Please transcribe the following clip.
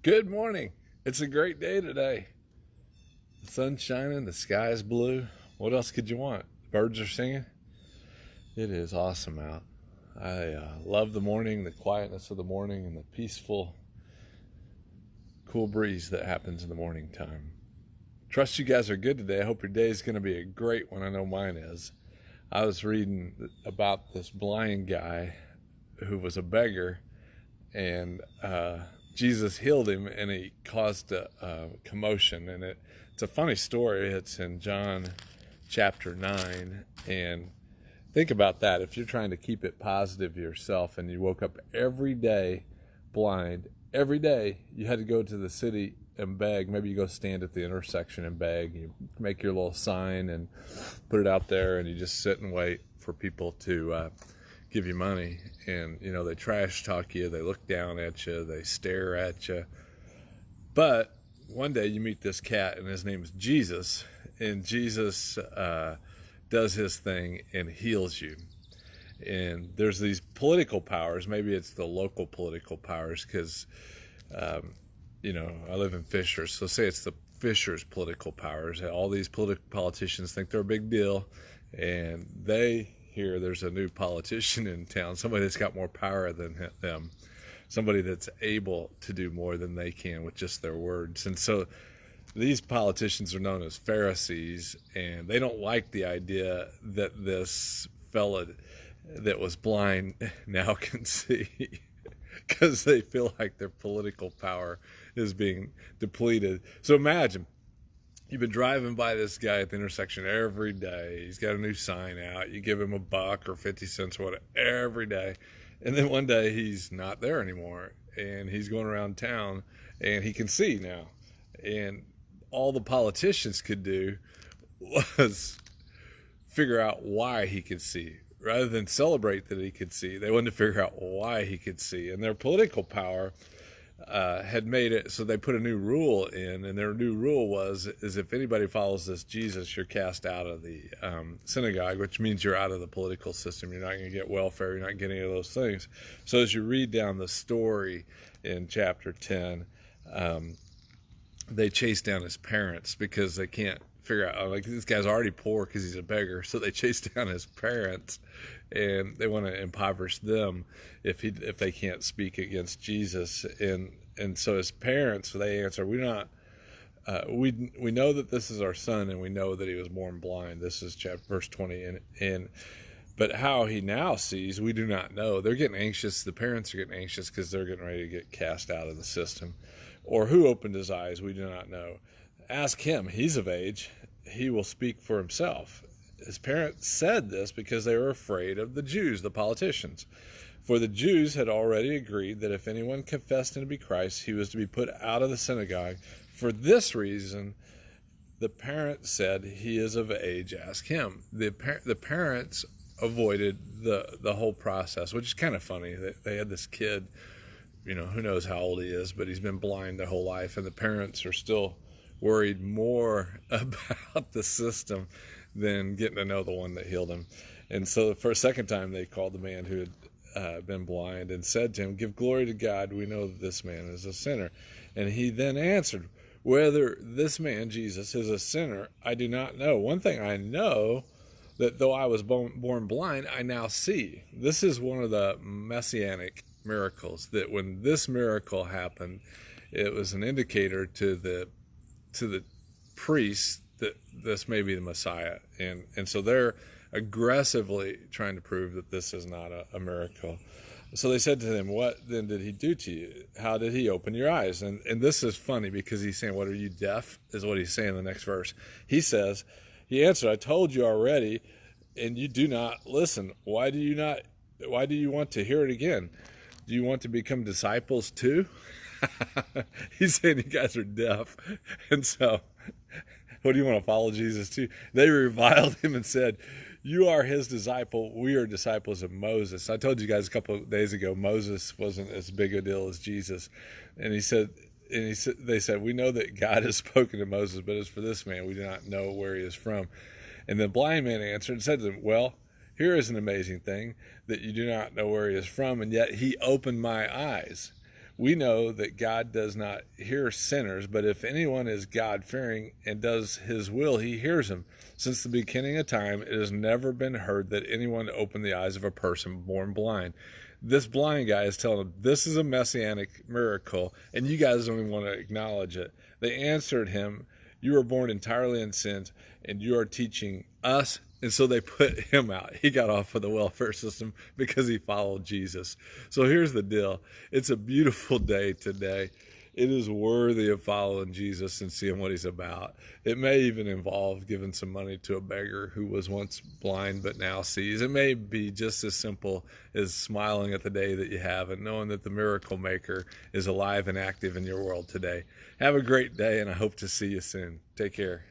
Good morning. It's a great day today. The sun's shining, the sky is blue. What else could you want? Birds are singing. It is awesome out. I love the morning, the quietness of the morning, and the peaceful, cool breeze that happens in the morning time. Trust you guys are good today. I hope your day is going to be a great one. I know mine is. I was reading about this blind guy who was a beggar, and Jesus healed him, and he caused a commotion. And it's a funny story. It's in John chapter 9. And think about that. If you're trying to keep it positive yourself and you woke up every day blind, every day you had to go to the city and beg. Maybe you go stand at the intersection and beg. You make your little sign and put it out there, and you just sit and wait for people to give you money. And they trash talk you, they look down at you, they stare at you. But one day you meet this cat, and his name is Jesus, and Jesus does his thing and heals you. And there's these political powers. Maybe it's the local political powers, because I live in Fishers, so say it's the Fishers political powers. All these politicians think they're a big deal, and they hear there's a new politician in town, somebody that's got more power than them, somebody that's able to do more than they can with just their words. And so these politicians are known as Pharisees, and they don't like the idea that this fella that was blind now can see, because they feel like their political power is being depleted. So imagine you've been driving by this guy at the intersection every day. He's got a new sign out. You give him $1 or 50 cents or whatever every day. And then one day he's not there anymore, and he's going around town, and he can see now. And all the politicians could do was figure out why he could see. Rather than celebrate that he could see, they wanted to figure out why he could see. And their political power had made it so they put a new rule in, and their new rule is if anybody follows this Jesus, you're cast out of the synagogue, which means you're out of the political system. You're not going to get welfare. You're not getting any of those things. So as you read down the story in chapter 10, they chase down his parents because they can't figure out, like, this guy's already poor because he's a beggar, so they chase down his parents, and they want to impoverish them if they can't speak against Jesus. And so his parents, they answer, we know that this is our son, and we know that he was born blind. This is verse 20. And but how he now sees, we do not know. They're getting anxious. The parents are getting anxious because they're getting ready to get cast out of the system. Or who opened his eyes, we do not know. Ask him. He's of age. He will speak for himself. His parents said this because they were afraid of the Jews, the politicians. For the Jews had already agreed that if anyone confessed him to be Christ, he was to be put out of the synagogue. For this reason, the parents said, he is of age, ask him. The parents avoided the whole process, which is kind of funny. They had this kid, who knows how old he is, but he's been blind their whole life, and the parents are still worried more about the system than getting to know the one that healed him. And so for a second time, they called the man who had been blind and said to him, give glory to God. We know that this man is a sinner. And he then answered, whether this man, Jesus, is a sinner, I do not know. One thing I know, that though I was born blind, I now see. This is one of the messianic miracles, that when this miracle happened, it was an indicator to the priests that this may be the Messiah. And so they're aggressively trying to prove that this is not a miracle. So they said to him, what then did he do to you? How did he open your eyes? And this is funny, because he's saying, what, are you deaf? Is what he's saying in the next verse. He answered, I told you already, and you do not listen. Why do you want to hear it again? Do you want to become disciples too? He's saying you guys are deaf. And so, what do you want to follow Jesus too? They reviled him and said, you are his disciple. We are disciples of Moses. I told you guys a couple of days ago, Moses wasn't as big a deal as Jesus. And they said, we know that God has spoken to Moses, but as for this man, we do not know where he is from. And the blind man answered and said to them, well, here is an amazing thing, that you do not know where he is from, and yet he opened my eyes. We know that God does not hear sinners, but if anyone is God-fearing and does his will, he hears him. Since the beginning of time, it has never been heard that anyone opened the eyes of a person born blind. This blind guy is telling him, this is a messianic miracle, and you guys don't even want to acknowledge it. They answered him, you were born entirely in sins, and you are teaching us. And so they put him out. He got off of the welfare system because he followed Jesus. So here's the deal. It's a beautiful day today. It is worthy of following Jesus and seeing what he's about. It may even involve giving some money to a beggar who was once blind but now sees. It may be just as simple as smiling at the day that you have and knowing that the miracle maker is alive and active in your world today. Have a great day, and I hope to see you soon. Take care.